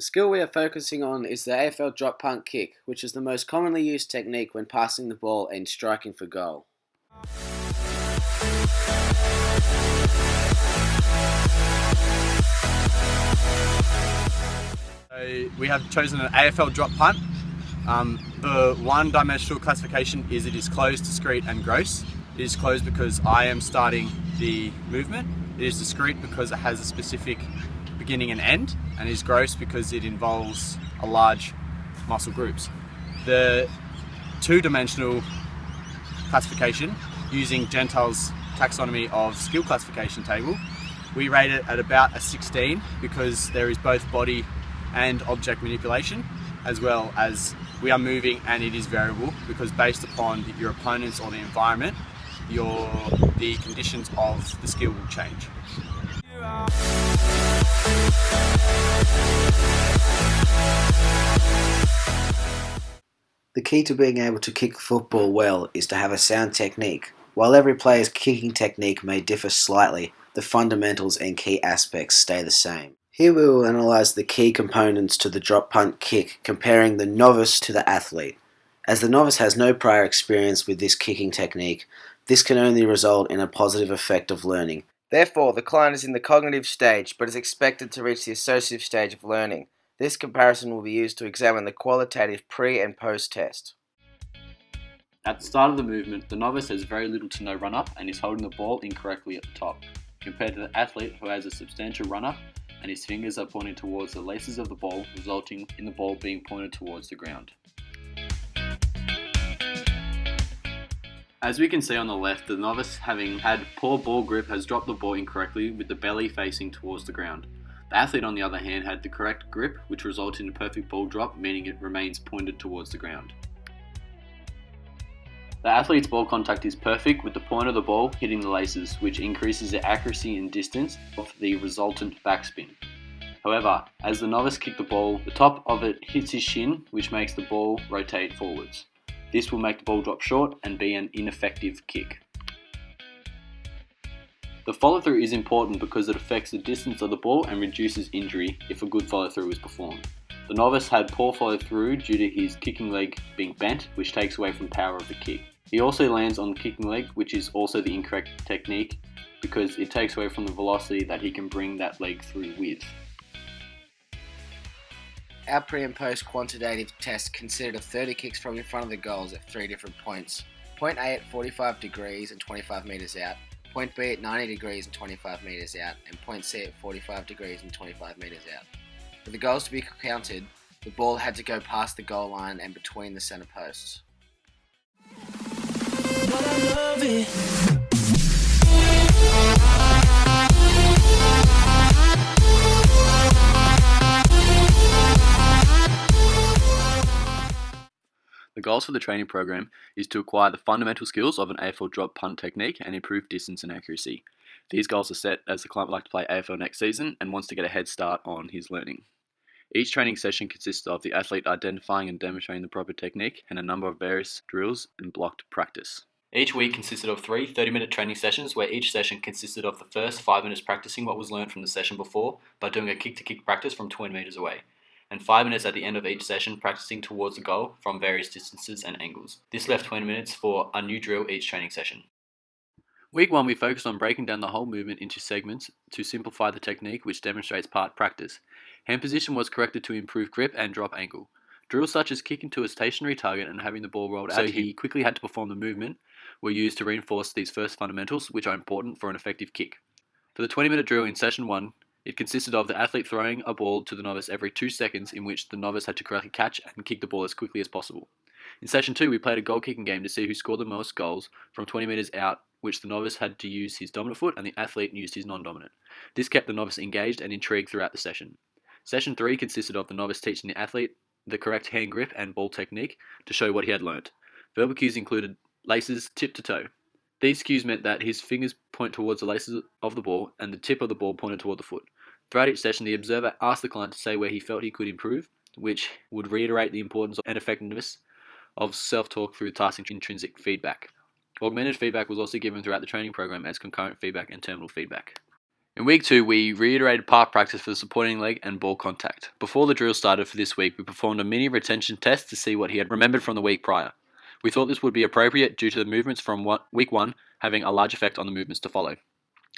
The skill we are focusing on is the AFL drop punt kick, which is the most commonly used technique when passing the ball and striking for goal. We have chosen an AFL drop punt. The one-dimensional classification is it is closed, discrete and gross. It is closed because I am starting the movement. It is discrete because it has a specific beginning and end, and is gross because it involves a large muscle groups. The two-dimensional classification, using Gentile's taxonomy of skill classification table, we rate it at about a 16 because there is both body and object manipulation, as well as we are moving and it is variable because based upon your opponents or the environment, the conditions of the skill will change. The key to being able to kick football well is to have a sound technique. While every player's kicking technique may differ slightly, the fundamentals and key aspects stay the same. Here we will analyse the key components to the drop punt kick, comparing the novice to the athlete. As the novice has no prior experience with this kicking technique, this can only result in a positive effect of learning. Therefore, the client is in the cognitive stage, but is expected to reach the associative stage of learning. This comparison will be used to examine the qualitative pre- and post-test. At the start of the movement, the novice has very little to no run-up and is holding the ball incorrectly at the top, compared to the athlete who has a substantial run-up and his fingers are pointing towards the laces of the ball, resulting in the ball being pointed towards the ground. As we can see on the left, the novice, having had poor ball grip, has dropped the ball incorrectly with the belly facing towards the ground. The athlete, on the other hand, had the correct grip, which resulted in a perfect ball drop, meaning it remains pointed towards the ground. The athlete's ball contact is perfect, with the point of the ball hitting the laces, which increases the accuracy and distance of the resultant backspin. However, as the novice kicked the ball, the top of it hits his shin, which makes the ball rotate forwards. This will make the ball drop short and be an ineffective kick. The follow-through is important because it affects the distance of the ball and reduces injury if a good follow-through is performed. The novice had poor follow-through due to his kicking leg being bent, which takes away from the power of the kick. He also lands on the kicking leg, which is also the incorrect technique because it takes away from the velocity that he can bring that leg through with. Our pre and post quantitative test consisted of 30 kicks from in front of the goals at 3 different points. Point A at 45 degrees and 25 metres out, point B at 90 degrees and 25 metres out, and point C at 45 degrees and 25 metres out. For the goals to be counted, the ball had to go past the goal line and between the centre posts. But I love it. The goals for the training program is to acquire the fundamental skills of an AFL drop punt technique and improve distance and accuracy. These goals are set as the client would like to play AFL next season and wants to get a head start on his learning. Each training session consists of the athlete identifying and demonstrating the proper technique and a number of various drills and blocked practice. Each week consisted of 3 30-minute training sessions where each session consisted of the first 5 minutes practicing what was learned from the session before by doing a kick-to-kick practice from 20 metres away, and 5 minutes at the end of each session practicing towards the goal from various distances and angles. This left 20 minutes for a new drill each training session. Week 1 we focused on breaking down the whole movement into segments to simplify the technique, which demonstrates part practice. Hand position was corrected to improve grip and drop angle. Drills such as kicking to a stationary target and having the ball rolled out so he quickly had to perform the movement were used to reinforce these first fundamentals, which are important for an effective kick. For the 20-minute drill in session 1, it consisted of the athlete throwing a ball to the novice every 2 seconds, in which the novice had to correctly catch and kick the ball as quickly as possible. In session 2, we played a goal kicking game to see who scored the most goals from 20 metres out, which the novice had to use his dominant foot and the athlete used his non-dominant. This kept the novice engaged and intrigued throughout the session. Session 3 consisted of the novice teaching the athlete the correct hand grip and ball technique to show what he had learnt. Verbal cues included laces tip to toe. These cues meant that his fingers point towards the laces of the ball and the tip of the ball pointed toward the foot. Throughout each session, the observer asked the client to say where he felt he could improve, which would reiterate the importance and effectiveness of self-talk through task intrinsic feedback. Augmented feedback was also given throughout the training program as concurrent feedback and terminal feedback. In week 2, we reiterated park practice for the supporting leg and ball contact. Before the drill started for this week, we performed a mini retention test to see what he had remembered from the week prior. We thought this would be appropriate due to the movements from week 1 having a large effect on the movements to follow.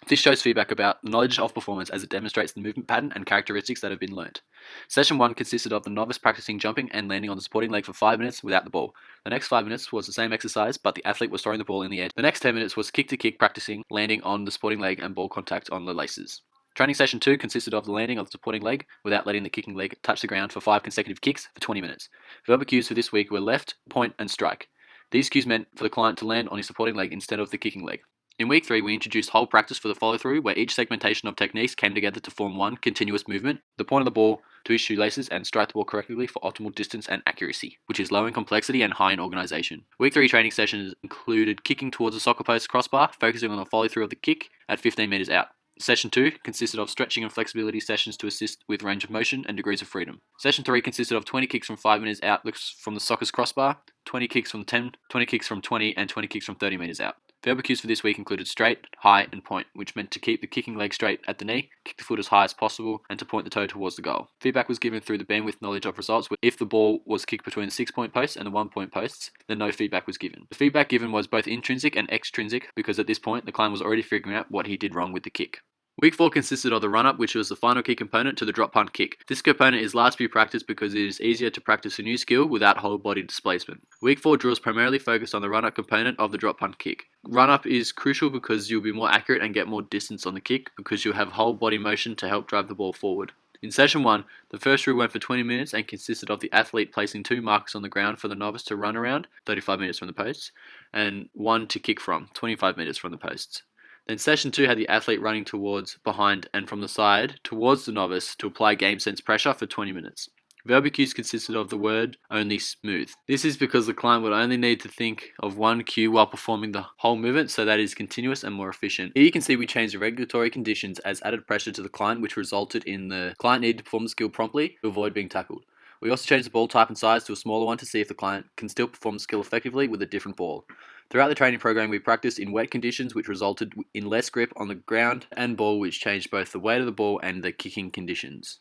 This shows feedback about the knowledge of performance as it demonstrates the movement pattern and characteristics that have been learnt. Session 1 consisted of the novice practicing jumping and landing on the supporting leg for 5 minutes without the ball. The next 5 minutes was the same exercise, but the athlete was throwing the ball in the air. The next 10 minutes was kick-to-kick practicing landing on the supporting leg and ball contact on the laces. Training session 2 consisted of the landing of the supporting leg without letting the kicking leg touch the ground for 5 consecutive kicks for 20 minutes. Verbal cues for this week were left, point and strike. These cues meant for the client to land on his supporting leg instead of the kicking leg. In week 3, we introduced whole practice for the follow-through, where each segmentation of techniques came together to form one continuous movement, the point of the ball to his shoelaces, and strike the ball correctly for optimal distance and accuracy, which is low in complexity and high in organisation. Week 3 training sessions included kicking towards the soccer post crossbar, focusing on the follow-through of the kick at 15 metres out. Session 2 consisted of stretching and flexibility sessions to assist with range of motion and degrees of freedom. Session 3 consisted of 20 kicks from 5 metres out from the soccer's crossbar, 20 kicks from 10, 20 kicks from 20, and 20 kicks from 30 metres out. Verbal cues for this week included straight, high, and point, which meant to keep the kicking leg straight at the knee, kick the foot as high as possible, and to point the toe towards the goal. Feedback was given through the bandwidth knowledge of results. If the ball was kicked between the 6-point posts and the 1-point posts, then no feedback was given. The feedback given was both intrinsic and extrinsic, because at this point, the client was already figuring out what he did wrong with the kick. Week 4 consisted of the run-up, which was the final key component to the drop punt kick. This component is largely practiced because it is easier to practice a new skill without whole body displacement. Week 4 drills primarily focused on the run-up component of the drop punt kick. Run-up is crucial because you'll be more accurate and get more distance on the kick because you'll have whole body motion to help drive the ball forward. In session 1, the first drill went for 20 minutes and consisted of the athlete placing 2 markers on the ground for the novice to run around, 35 metres from the posts, and 1 to kick from, 25 metres from the posts. Then session 2 had the athlete running towards, behind, and from the side towards the novice to apply game sense pressure for 20 minutes. Verbal cues consisted of the word only smooth. This is because the client would only need to think of one cue while performing the whole movement, so that is continuous and more efficient. Here you can see we changed the regulatory conditions as added pressure to the client, which resulted in the client needing to perform the skill promptly to avoid being tackled. We also changed the ball type and size to a smaller one to see if the client can still perform the skill effectively with a different ball. Throughout the training program, we practiced in wet conditions, which resulted in less grip on the ground and ball, which changed both the weight of the ball and the kicking conditions.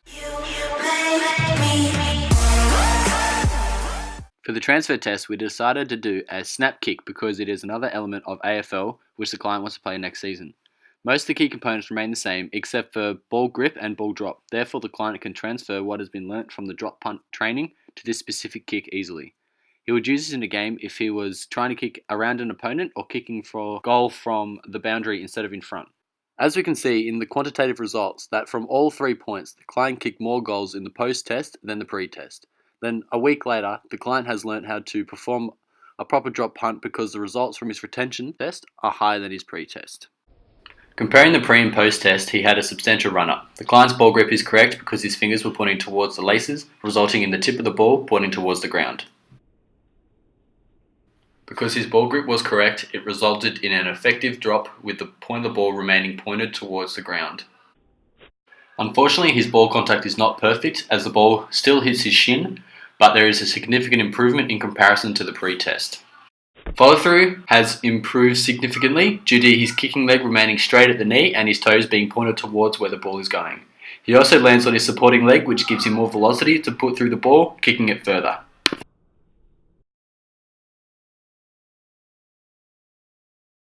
For the transfer test, we decided to do a snap kick because it is another element of AFL which the client wants to play next season. Most of the key components remain the same except for ball grip and ball drop. Therefore, the client can transfer what has been learnt from the drop punt training to this specific kick easily. He would use this in a game if he was trying to kick around an opponent or kicking for goal from the boundary instead of in front. As we can see in the quantitative results that from all 3 points, the client kicked more goals in the post-test than the pre-test. Then a week later, the client has learnt how to perform a proper drop punt because the results from his retention test are higher than his pre-test. Comparing the pre and post-test, he had a substantial run-up. The client's ball grip is correct because his fingers were pointing towards the laces, resulting in the tip of the ball pointing towards the ground. Because his ball grip was correct, it resulted in an effective drop with the point of the ball remaining pointed towards the ground. Unfortunately, his ball contact is not perfect as the ball still hits his shin, but there is a significant improvement in comparison to the pre-test. Follow-through has improved significantly due to his kicking leg remaining straight at the knee and his toes being pointed towards where the ball is going. He also lands on his supporting leg, which gives him more velocity to put through the ball, kicking it further.